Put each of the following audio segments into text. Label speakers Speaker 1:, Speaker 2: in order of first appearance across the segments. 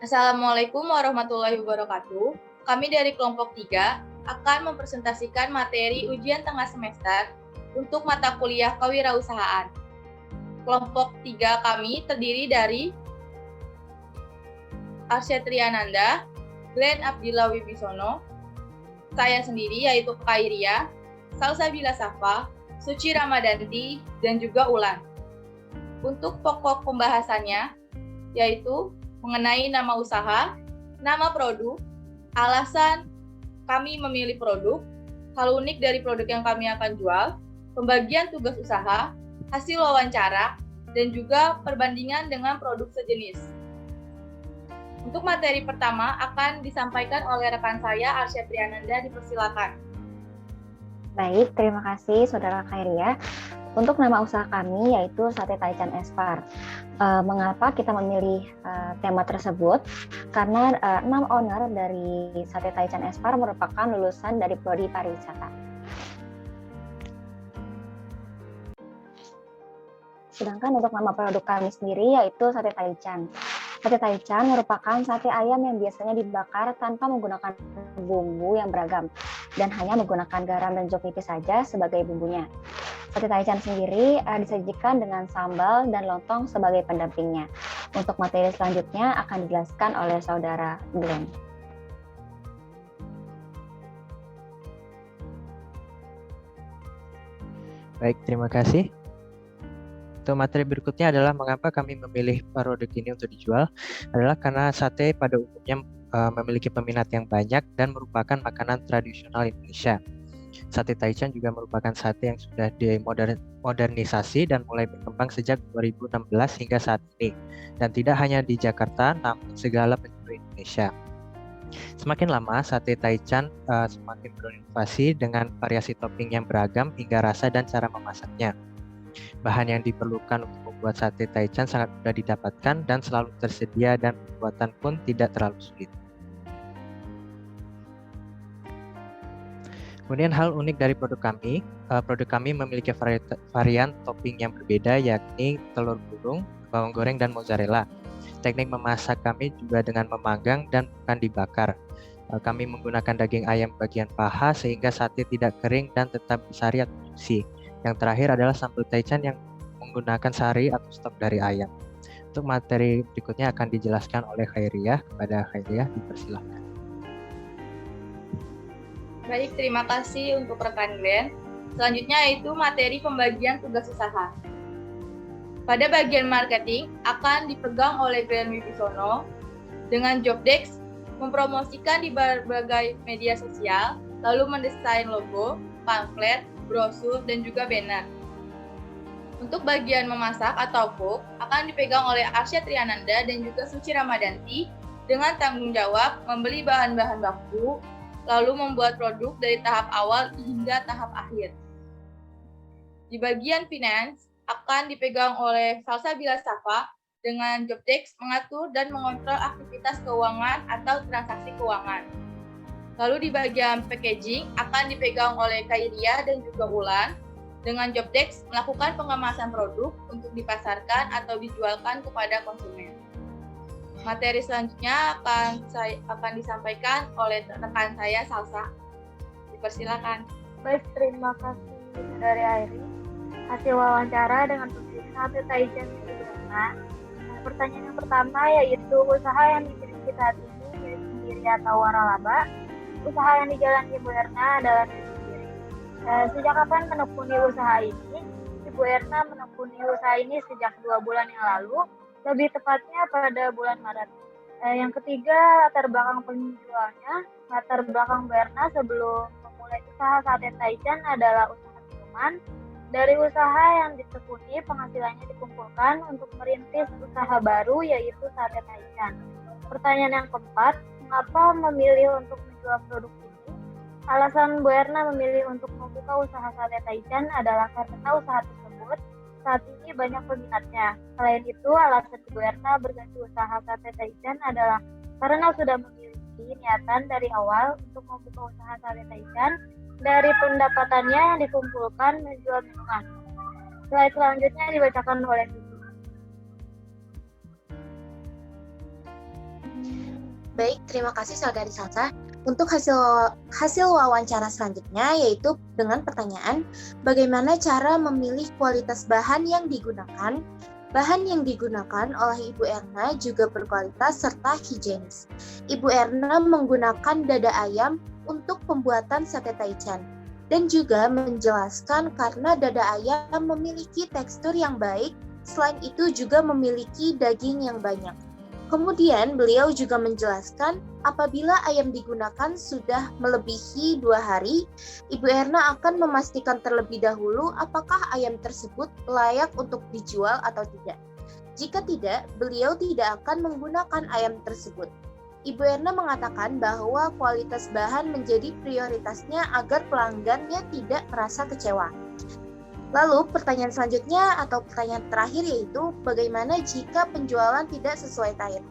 Speaker 1: Assalamualaikum warahmatullahi wabarakatuh. Kami dari kelompok 3 akan mempresentasikan materi ujian tengah semester untuk mata kuliah kewirausahaan. Kelompok 3 kami terdiri dari Arsyad Triananda, Glenn Abdillah Wibisono, saya sendiri yaitu Khairia, Salsabila Safa, Suci Ramadanti, dan juga Ulan. Untuk pokok pembahasannya yaitu mengenai nama usaha, nama produk, alasan kami memilih produk, hal unik dari produk yang kami akan jual, pembagian tugas usaha, hasil wawancara, dan juga perbandingan dengan produk sejenis. Untuk materi pertama akan disampaikan oleh rekan saya, Arsyad Triananda, dipersilakan.
Speaker 2: Baik, terima kasih Saudara Khairia. Untuk nama usaha kami yaitu Sate Taichan Espar. Mengapa kita memilih tema tersebut? Karena 6 owner dari Sate Taichan Espar merupakan lulusan dari Prodi Pariwisata. Sedangkan untuk nama produk kami sendiri yaitu Sate Taichan. Sate Taichan merupakan sate ayam yang biasanya dibakar tanpa menggunakan bumbu yang beragam dan hanya menggunakan garam dan jeruk nipis saja sebagai bumbunya. Sate Taichan sendiri disajikan dengan sambal dan lontong sebagai pendampingnya. Untuk materi selanjutnya akan dijelaskan oleh Saudara Glenn.
Speaker 3: Baik, terima kasih. Untuk materi berikutnya adalah mengapa kami memilih produk ini untuk dijual, adalah karena sate pada umumnya memiliki peminat yang banyak dan merupakan makanan tradisional Indonesia. Sate Taichan juga merupakan sate yang sudah dimodernisasi dan mulai berkembang sejak 2016 hingga saat ini, dan tidak hanya di Jakarta, namun segala penjuru Indonesia. Semakin lama, Sate Taichan semakin berinovasi dengan variasi topping yang beragam hingga rasa dan cara memasaknya. Bahan yang diperlukan untuk membuat Sate Taichan sangat mudah didapatkan dan selalu tersedia, dan pembuatan pun tidak terlalu sulit. Kemudian hal unik dari produk kami memiliki varian topping yang berbeda, yakni telur gulung, bawang goreng, dan mozzarella. Teknik memasak kami juga dengan memanggang dan bukan dibakar. Kami menggunakan daging ayam bagian paha sehingga sate tidak kering dan tetap bersari atau juicy. Yang terakhir adalah sambal Taichan yang menggunakan sari atau stok dari ayam. Untuk materi berikutnya akan dijelaskan oleh Khairia. Kepada Khairia, dipersilakan.
Speaker 1: Baik, terima kasih untuk rekan Glenn. Selanjutnya yaitu materi pembagian tugas usaha. Pada bagian marketing akan dipegang oleh Glenn Wibisono dengan job desk mempromosikan di berbagai media sosial, lalu mendesain logo, pamflet, brosur, dan juga banner. Untuk bagian memasak atau cook akan dipegang oleh Arsyad Triananda dan juga Suci Ramadanti dengan tanggung jawab membeli bahan-bahan baku, lalu membuat produk dari tahap awal hingga tahap akhir. Di bagian finance akan dipegang oleh Salsabila Safa dengan job desk mengatur dan mengontrol aktivitas keuangan atau transaksi keuangan. Lalu di bagian packaging akan dipegang oleh Khairia dan juga Ulan dengan job desk melakukan pengemasan produk untuk dipasarkan atau dijualkan kepada konsumen. Materi selanjutnya akan disampaikan oleh rekan saya, Salsa. Dipersilakan.
Speaker 4: Baik, terima kasih dari Airi. Hasil wawancara dengan pemilik Sate Taichan sederhana. Pertanyaan yang pertama yaitu usaha yang dimiliki saat ini milik sendiri atau waralaba. Usaha yang dijalani Ibu Erna adalah milik sendiri. Sejak kapan menekuni usaha ini? Ibu Erna menekuni usaha ini sejak 2 bulan yang lalu, lebih tepatnya pada bulan Maret. Yang ketiga, latar belakang penjualnya. Latar belakang Bu Erna sebelum memulai usaha Sate Taichan adalah usaha minuman. Dari usaha yang ditekuni, penghasilannya dikumpulkan untuk merintis usaha baru yaitu Sate Taichan. Pertanyaan yang keempat, mengapa memilih untuk menjual produk ini? Alasan Bu Erna memilih untuk membuka usaha Sate Taichan adalah karena usaha tersebut saat ini banyak peminatnya. Selain itu, alasan Bu Erna berganti usaha Sate Taichan adalah karena sudah memiliki niatan dari awal untuk membuka usaha Sate Taichan dari pendapatannya yang dikumpulkan menjual minuman. Slide selanjutnya dibacakan oleh Suci.
Speaker 5: Baik, terima kasih Saudari Salsa. Untuk hasil wawancara selanjutnya yaitu dengan pertanyaan, bagaimana cara memilih kualitas bahan yang digunakan? Bahan yang digunakan oleh Ibu Erna juga berkualitas serta higienis. Ibu Erna menggunakan dada ayam untuk pembuatan sate taichan dan juga menjelaskan karena dada ayam memiliki tekstur yang baik, selain itu juga memiliki daging yang banyak. Kemudian beliau juga menjelaskan apabila ayam digunakan sudah melebihi 2 hari, Ibu Erna akan memastikan terlebih dahulu apakah ayam tersebut layak untuk dijual atau tidak. Jika tidak, beliau tidak akan menggunakan ayam tersebut. Ibu Erna mengatakan bahwa kualitas bahan menjadi prioritasnya agar pelanggannya tidak merasa kecewa. Lalu pertanyaan selanjutnya atau pertanyaan terakhir yaitu bagaimana jika penjualan tidak sesuai target?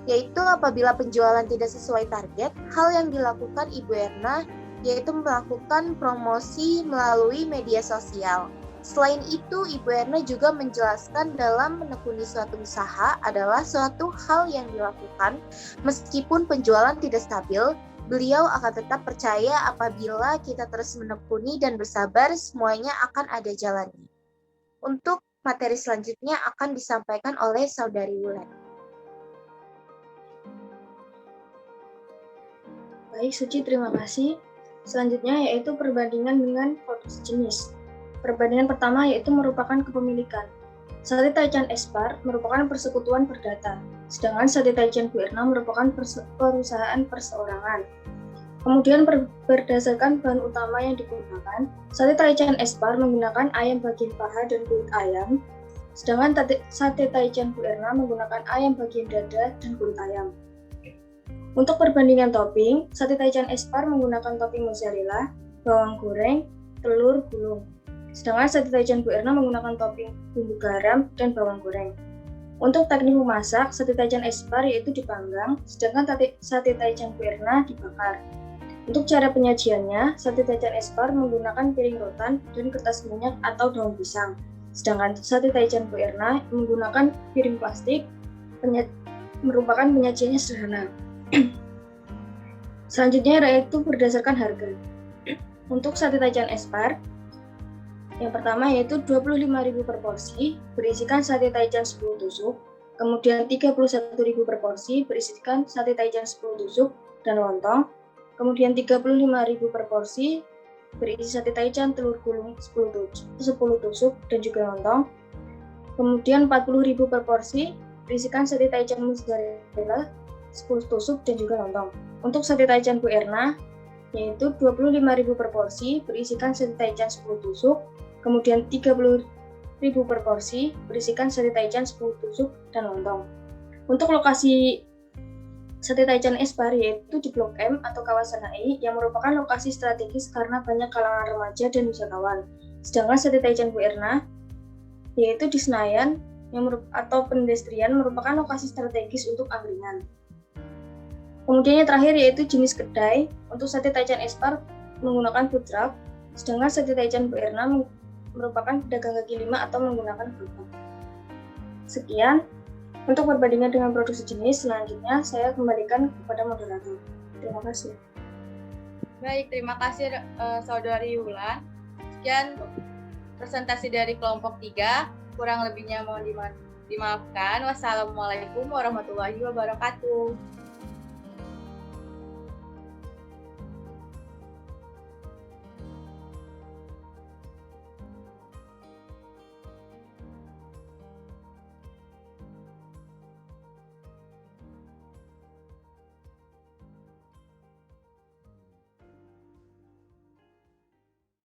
Speaker 5: Yaitu apabila penjualan tidak sesuai target, hal yang dilakukan Ibu Erna yaitu melakukan promosi melalui media sosial. Selain itu, Ibu Erna juga menjelaskan dalam menekuni suatu usaha adalah suatu hal yang dilakukan meskipun penjualan tidak stabil. Beliau akan tetap percaya apabila kita terus menekuni dan bersabar, semuanya akan ada jalannya. Untuk materi selanjutnya akan disampaikan oleh Saudari Wulan.
Speaker 6: Baik, Suci, terima kasih. Selanjutnya yaitu perbandingan dengan produk sejenis. Perbandingan pertama yaitu merupakan kepemilikan. Sate Taichan Espar merupakan persekutuan perdata, sedangkan Sate Taichan Bu Erna merupakan perusahaan perseorangan. Kemudian berdasarkan bahan utama yang digunakan, Sate Taichan Espar menggunakan ayam bagian paha dan kulit ayam, sedangkan Sate Taichan Bu Erna menggunakan ayam bagian dada dan kulit ayam. Untuk perbandingan topping, Sate Taichan Espar menggunakan topping mozzarella, bawang goreng, telur gulung. Sedangkan Sate Taichan Bu Erna menggunakan topping bumbu garam dan bawang goreng. Untuk teknik memasak, Sate Taichan Espar yaitu dipanggang, sedangkan Sate Taichan Bu Erna dibakar. Untuk cara penyajiannya, Sate Taichan Espar menggunakan piring rotan dan kertas minyak atau daun pisang. Sedangkan Sate Taichan Bu Erna menggunakan piring plastik, merupakan penyajiannya sederhana. Selanjutnya yaitu berdasarkan harga. Untuk Sate Taichan Espar, yang pertama yaitu 25.000 per porsi, berisikan Sate Taichan 10 tusuk, kemudian 31.000 per porsi, berisikan Sate Taichan 10 tusuk dan lontong, kemudian 35.000 per porsi, berisi Sate Taichan telur gulung 10 tusuk dan juga lontong, kemudian 40.000 per porsi, berisikan Sate Taichan mozzarella 10 tusuk dan juga lontong. Untuk Sate Taichan Bu Erna, yaitu 25.000 per porsi, berisikan Sate Taichan 10 tusuk, kemudian 30.000 per porsi, berisikan Sate Taichan 10 tusuk dan lontong. Untuk lokasi Sate Taichan Espar yaitu di Blok M atau kawasan HI yang merupakan lokasi strategis karena banyak kalangan remaja dan wisatawan. Sedangkan Sate Taichan Bu Erna yaitu di Senayan atau pedestrian merupakan lokasi strategis untuk angkringan. Kemudian yang terakhir yaitu jenis kedai. Untuk Sate Taichan Espar menggunakan food truck, sedangkan Sate Taichan Bu Erna merupakan pedagang kaki lima atau menggunakan gerobak. Sekian untuk perbandingan dengan produk sejenis. Selanjutnya saya kembalikan kepada moderator. Terima kasih.
Speaker 1: Baik, terima kasih Saudari Wulan. Sekian presentasi dari kelompok 3. Kurang lebihnya mohon dimaafkan. Wassalamualaikum warahmatullahi wabarakatuh.